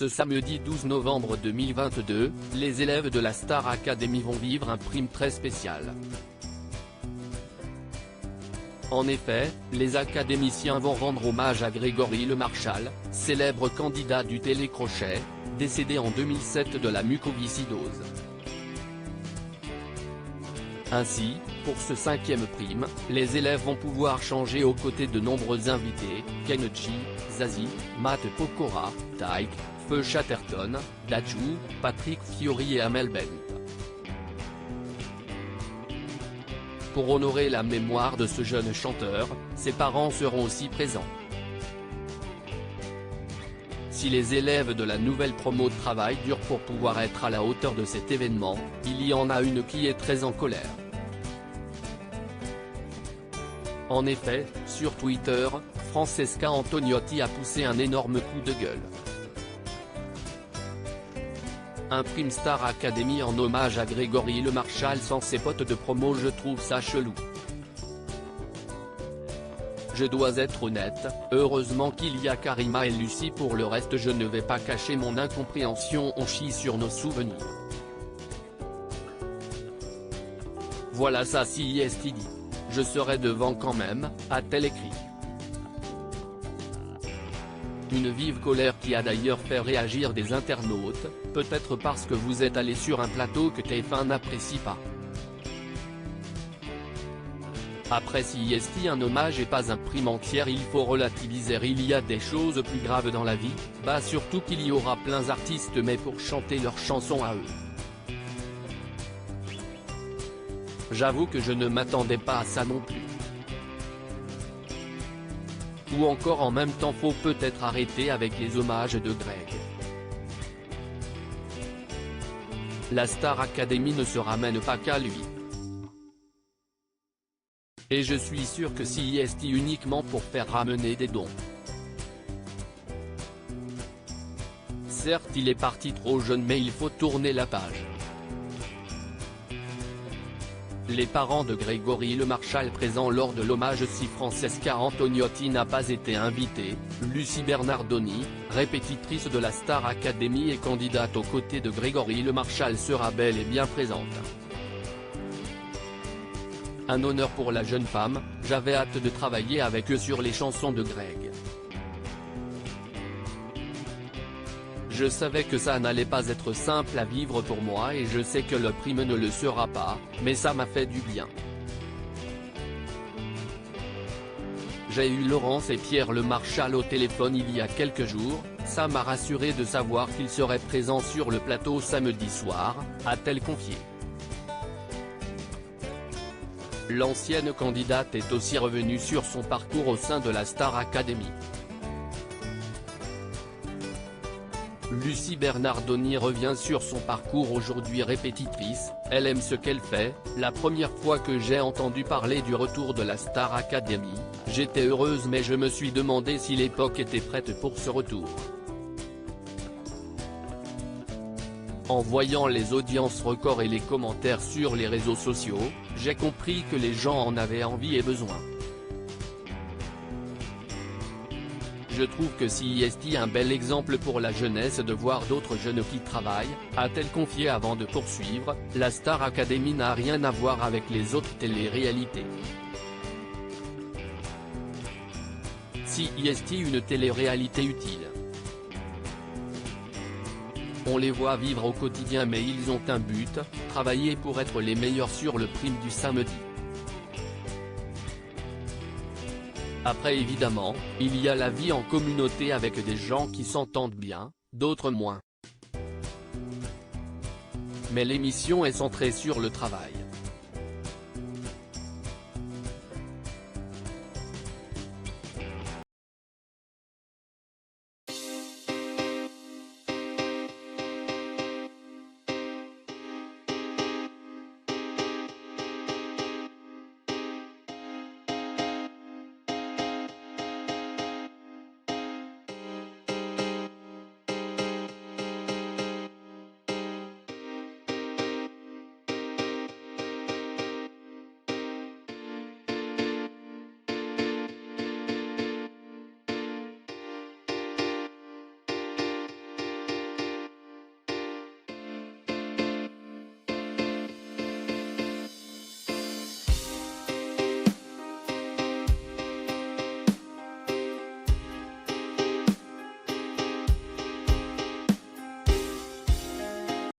Ce samedi 12 novembre 2022, les élèves de la Star Academy vont vivre un prime très spécial. En effet, les académiciens vont rendre hommage à Grégory Lemarchal, célèbre candidat du télécrochet, décédé en 2007 de la mucoviscidose. Ainsi, pour ce 5e prime, les élèves vont pouvoir changer aux côtés de nombreux invités, Kenji, Zazie, Matt Pokora, Tyke, Feu Chatterton, Dajou, Patrick Fiori et Amel Bent. Pour honorer la mémoire de ce jeune chanteur, ses parents seront aussi présents. Si les élèves de la nouvelle promo travaillent dur pour pouvoir être à la hauteur de cet événement, il y en a une qui est très en colère. En effet, sur Twitter, Francesca Antoniotti a poussé un énorme coup de gueule. Un prime Star Academy en hommage à Grégory Lemarchal sans ses potes de promo, je trouve ça chelou. Je dois être honnête, heureusement qu'il y a Karima et Lucie, pour le reste je ne vais pas cacher mon incompréhension, on chie sur nos souvenirs. Voilà ça si est dit. Je serai devant quand même, a-t-elle écrit. Une vive colère qui a d'ailleurs fait réagir des internautes, peut-être parce que vous êtes allé sur un plateau que TF1 n'apprécie pas. Après si est un hommage et pas un prime entière, il faut relativiser, il y a des choses plus graves dans la vie, bah surtout qu'il y aura plein d'artistes mais pour chanter leurs chansons à eux. J'avoue que je ne m'attendais pas à ça non plus. Ou encore en même temps faut peut-être arrêter avec les hommages de Greg. La Star Academy ne se ramène pas qu'à lui. Et je suis sûr que si est uniquement pour faire ramener des dons. Certes il est parti trop jeune mais il faut tourner la page. Les parents de Grégory Lemarchal présents lors de l'hommage. Si Francesca Antoniotti n'a pas été invitée, Lucie Bernardoni, répétitrice de la Star Academy et candidate aux côtés de Grégory Lemarchal, sera bel et bien présente. Un honneur pour la jeune femme, j'avais hâte de travailler avec eux sur les chansons de Greg. Je savais que ça n'allait pas être simple à vivre pour moi et je sais que le prime ne le sera pas, mais ça m'a fait du bien. J'ai eu Laurence et Pierre Lemarchal au téléphone il y a quelques jours, ça m'a rassuré de savoir qu'ils seraient présents sur le plateau samedi soir, a-t-elle confié. L'ancienne candidate est aussi revenue sur son parcours au sein de la Star Academy. Lucie Bernardoni revient sur son parcours. Aujourd'hui répétitrice, elle aime ce qu'elle fait. La première fois que j'ai entendu parler du retour de la Star Academy, j'étais heureuse mais je me suis demandé si l'époque était prête pour ce retour. En voyant les audiences records et les commentaires sur les réseaux sociaux, j'ai compris que les gens en avaient envie et besoin. Je trouve que si est un bel exemple pour la jeunesse de voir d'autres jeunes qui travaillent, a-t-elle confié avant de poursuivre. La Star Academy n'a rien à voir avec les autres télé-réalités. Si est une télé-réalité utile. On les voit vivre au quotidien mais ils ont un but, travailler pour être les meilleurs sur le prime du samedi. Après évidemment, il y a la vie en communauté avec des gens qui s'entendent bien, d'autres moins. Mais l'émission est centrée sur le travail.